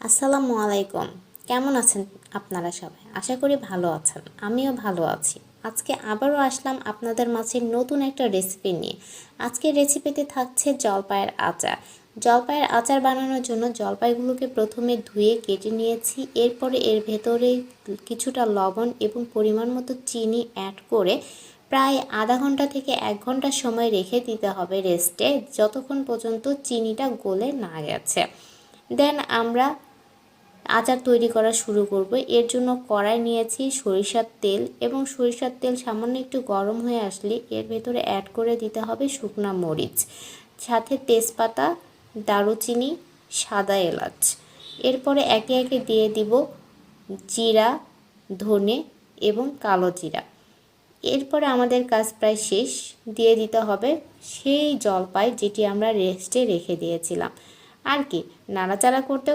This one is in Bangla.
আসসালামু আলাইকুম। কেমন আছেন আপনারা সবাই? আশা করি ভালো আছেন। আমিও ভালো আছি। আজকে আবারও আসলাম আপনাদের মাঝে নতুন একটা রেসিপি নিয়ে। আজকের রেসিপিতে থাকছে জলপাইয়ের আচার। জলপাইয়ের আচার বানানোর জন্য জলপাইগুলোকে প্রথমে ধুয়ে কেটে নিয়েছি। এরপরে এর ভেতরে কিছুটা লবণ এবং পরিমাণ মতো চিনি অ্যাড করে প্রায় আধা ঘন্টা থেকে 1 ঘন্টা সময় রেখে দিতে হবে রেস্টে, যতক্ষণ পর্যন্ত চিনিটা গলে না গেছে। দেন আমরা আচার তৈরি করা শুরু করব। এর জন্য কড়াই নিয়েছি সরিষার তেল, এবং সরিষার তেল সামান্য একটু গরম হয়ে আসলে এর ভেতরে অ্যাড করে দিতে হবে শুকনা মরিচ, সাথে তেজপাতা, দারুচিনি, সাদা এলাচ। এরপরে একে একে দিয়ে দিব জিরা, ধনে এবং কালো জিরা। এরপরে আমাদের কাজ প্রায় শেষ। দিয়ে দিতে হবে সেই জলপাই যেটি আমরা রেস্টে রেখে দিয়েছিলাম। আর কি, নাড়াচাড়া করতে